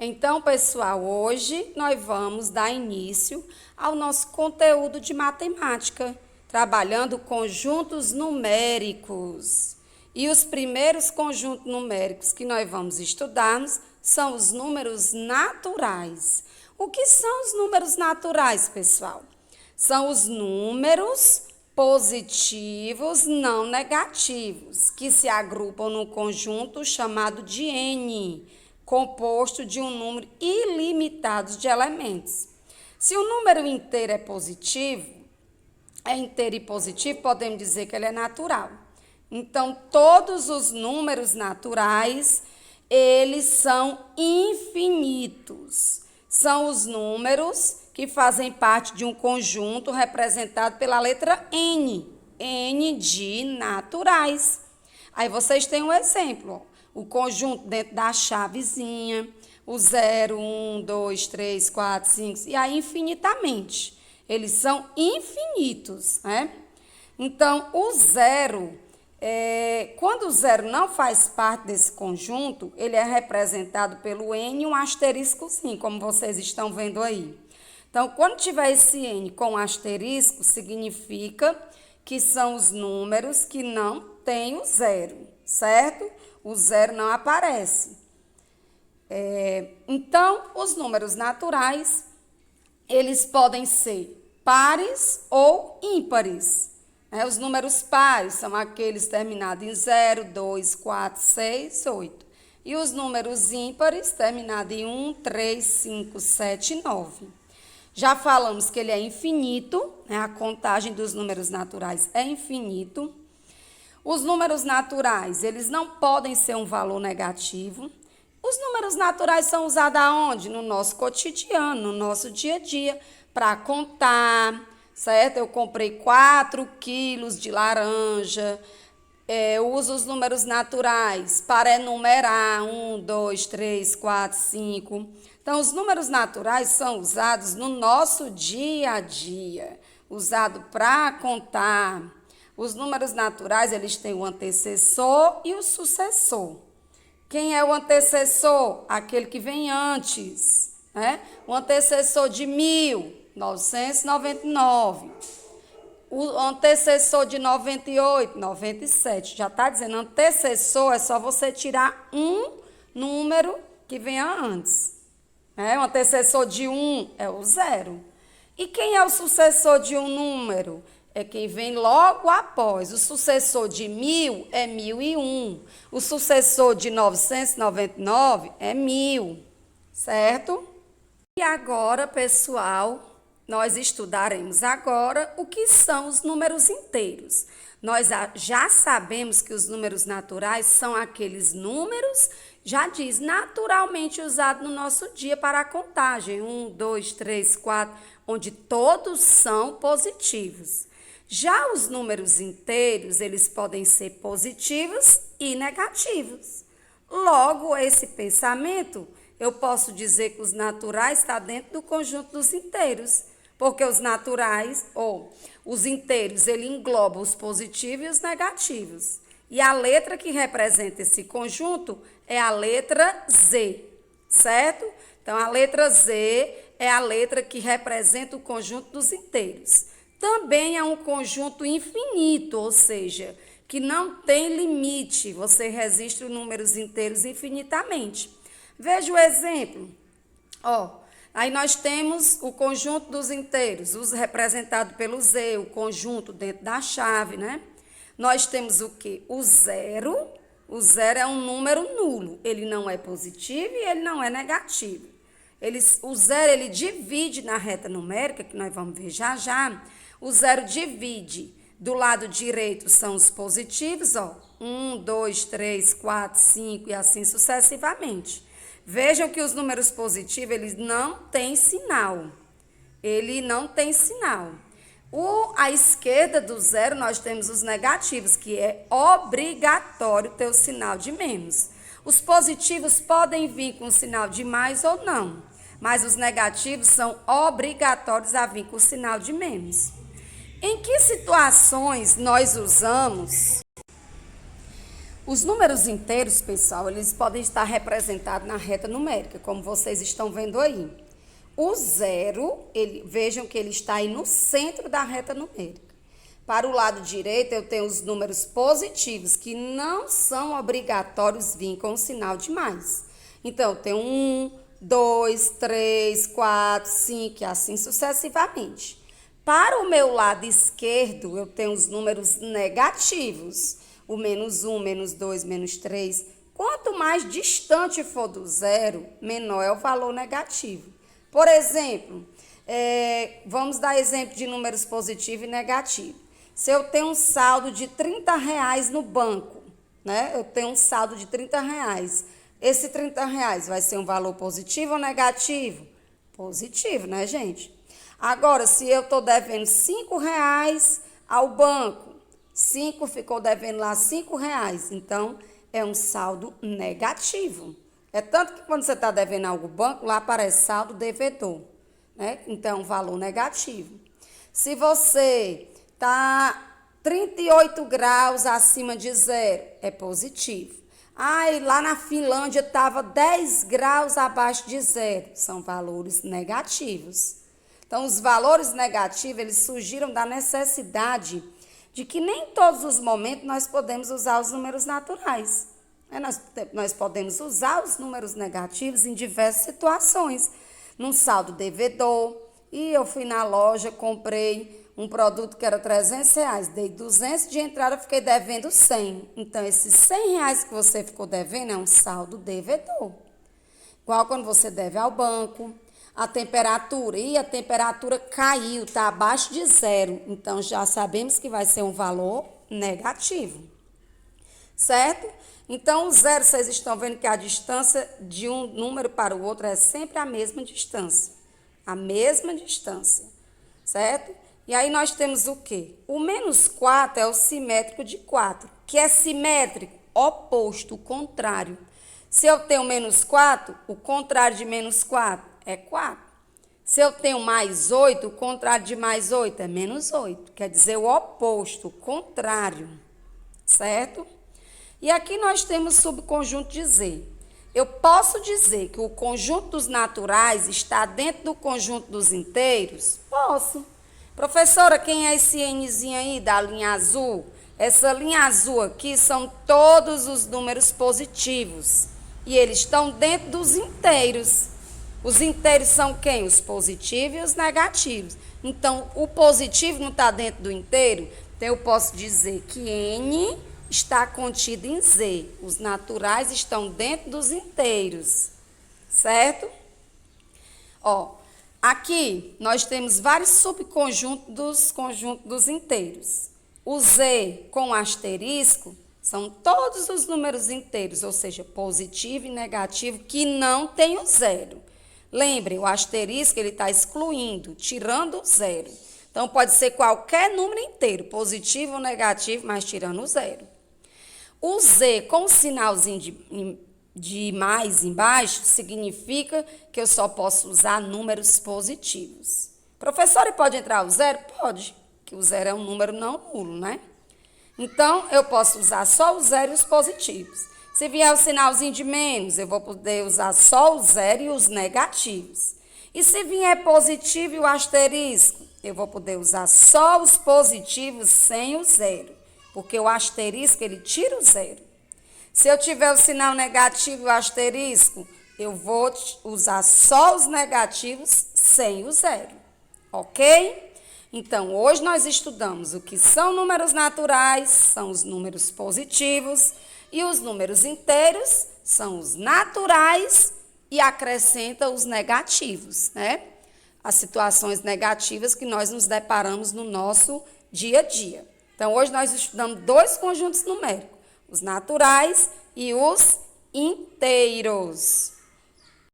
Então, pessoal, hoje nós vamos dar início ao nosso conteúdo de matemática, trabalhando conjuntos numéricos. E os primeiros conjuntos numéricos que nós vamos estudar são os números naturais. O que são os números naturais, pessoal? São os números positivos não negativos, que se agrupam num conjunto chamado de N, composto de um número ilimitado de elementos. Se o número inteiro é inteiro e positivo, podemos dizer que ele é natural. Então, todos os números naturais, eles são infinitos. São os números que fazem parte de um conjunto representado pela letra N. N de naturais. Aí vocês têm um exemplo, ó. O conjunto dentro da chavezinha, o 0, 1, 2, 3, 4, 5, e aí infinitamente. Eles são infinitos, né? Então, o zero, quando o zero não faz parte desse conjunto, ele é representado pelo N e um asteriscozinho, como vocês estão vendo aí. Então, quando tiver esse N com asterisco, significa que são os números que não têm o zero, certo? O zero não aparece. Então, os números naturais, eles podem ser pares ou ímpares. Os números pares são aqueles terminados em 0, 2, 4, 6, 8. E os números ímpares terminados em 1, 3, 5, 7 e 9. Já falamos que ele é infinito, a contagem dos números naturais é infinito. Os números naturais, eles não podem ser um valor negativo. Os números naturais são usados aonde? No nosso cotidiano, no nosso dia a dia, para contar, certo? Eu comprei 4 quilos de laranja. Eu uso os números naturais para enumerar 1, 2, 3, 4, 5. Então, os números naturais são usados no nosso dia a dia, usado para contar. Os números naturais, eles têm o antecessor e o sucessor. Quem é o antecessor? Aquele que vem antes, né? O antecessor de 1999. O antecessor de 98, 97. Já está dizendo, antecessor é só você tirar um número que venha antes. O antecessor de 1 é o 0. E quem é o sucessor de um número? É quem vem logo após. O sucessor de 1000 é 1001. O sucessor de 999 é 1000, certo? E agora, pessoal, nós estudaremos agora o que são os números inteiros. Nós já sabemos que os números naturais são aqueles números, já diz, naturalmente usados no nosso dia para a contagem. 1, 2, 3, 4, onde todos são positivos. Já os números inteiros, eles podem ser positivos e negativos. Logo, esse pensamento, eu posso dizer que os naturais estão dentro do conjunto dos inteiros, porque os naturais, ou os inteiros, ele engloba os positivos e os negativos. E a letra que representa esse conjunto é a letra Z, certo? Então, a letra Z é a letra que representa o conjunto dos inteiros. Também é um conjunto infinito, ou seja, que não tem limite. Você registra os números inteiros infinitamente. Veja o exemplo. Aí nós temos o conjunto dos inteiros, representado pelo Z, o conjunto dentro da chave, né? Nós temos o quê? O zero. O zero é um número nulo. Ele não é positivo e ele não é negativo. O zero, ele divide na reta numérica, que nós vamos ver já já. O zero divide. Do lado direito são os positivos, 1, 2, 3, 4, 5 e assim sucessivamente. Vejam que os números positivos, eles não têm sinal. Ele não tem sinal. À esquerda do zero, nós temos os negativos, que é obrigatório ter o sinal de menos. Os positivos podem vir com o sinal de mais ou não, mas os negativos são obrigatórios a vir com o sinal de menos. Em que situações nós usamos Os números inteiros, pessoal, eles podem estar representados na reta numérica, como vocês estão vendo aí. O zero, vejam que ele está aí no centro da reta numérica. Para o lado direito, eu tenho os números positivos, que não são obrigatórios vir com o sinal de mais. Então, eu tenho 1, 2, 3, 4, 5 e assim sucessivamente. Para o meu lado esquerdo, eu tenho os números negativos. O -1, -2, -3. Quanto mais distante for do zero, menor é o valor negativo. Por exemplo, vamos dar exemplo de números positivo e negativo. Se eu tenho um saldo de R$30 no banco, né? Eu tenho um saldo de R$30. Esse R$30 vai ser um valor positivo ou negativo? Positivo, né, gente? Agora, se eu estou devendo R$5 ao banco, 5 ficou devendo lá R$5, então é um saldo negativo. É tanto que quando você está devendo algo ao banco, lá aparece saldo devedor, né? Então, um valor negativo. Se você está 38 graus acima de zero, é positivo. E lá na Finlândia estava 10 graus abaixo de zero, são valores negativos. Então, os valores negativos, eles surgiram da necessidade de que nem em todos os momentos nós podemos usar os números naturais. Nós podemos usar os números negativos em diversas situações. Num saldo devedor, e eu fui na loja, comprei um produto que era R$300, dei 200 de entrada, fiquei devendo 100. Então, esses R$100 que você ficou devendo é um saldo devedor. Igual quando você deve ao banco, a temperatura caiu, está abaixo de zero. Então, já sabemos que vai ser um valor negativo. Certo? Então, o zero, vocês estão vendo que a distância de um número para o outro é sempre a mesma distância. A mesma distância. Certo? E aí, nós temos o quê? O -4 é o simétrico de 4. Que é simétrico? Oposto, o contrário. Se eu tenho -4, o contrário de -4 é 4. Se eu tenho +8, o contrário de +8 é -8. Quer dizer, o oposto, o contrário. Certo? E aqui nós temos o subconjunto de Z. Eu posso dizer que o conjunto dos naturais está dentro do conjunto dos inteiros? Posso. Professora, quem é esse Nzinho aí da linha azul? Essa linha azul aqui são todos os números positivos. E eles estão dentro dos inteiros. Os inteiros são quem? Os positivos e os negativos. Então, o positivo não está dentro do inteiro? Então, eu posso dizer que N está contido em Z. Os naturais estão dentro dos inteiros. Certo? Aqui nós temos vários subconjuntos dos conjuntos dos inteiros. O Z com asterisco são todos os números inteiros, ou seja, positivo e negativo, que não tem o zero. Lembrem, o asterisco ele está excluindo, tirando o zero. Então, pode ser qualquer número inteiro, positivo ou negativo, mas tirando o zero. O Z com o sinalzinho de mais embaixo significa que eu só posso usar números positivos. Professora, e pode entrar o zero? Pode, que o zero é um número não nulo, né? Então, eu posso usar só o zero e os positivos. Se vier o sinalzinho de menos, eu vou poder usar só o zero e os negativos. E se vier positivo e o asterisco, eu vou poder usar só os positivos sem o zero, porque o asterisco, ele tira o zero. Se eu tiver o sinal negativo e o asterisco, eu vou usar só os negativos sem o zero, ok? Então, hoje nós estudamos o que são números naturais, são os números positivos, e os números inteiros são os naturais e acrescenta os negativos, né? As situações negativas que nós nos deparamos no nosso dia a dia. Então, hoje nós estudamos dois conjuntos numéricos, os naturais e os inteiros.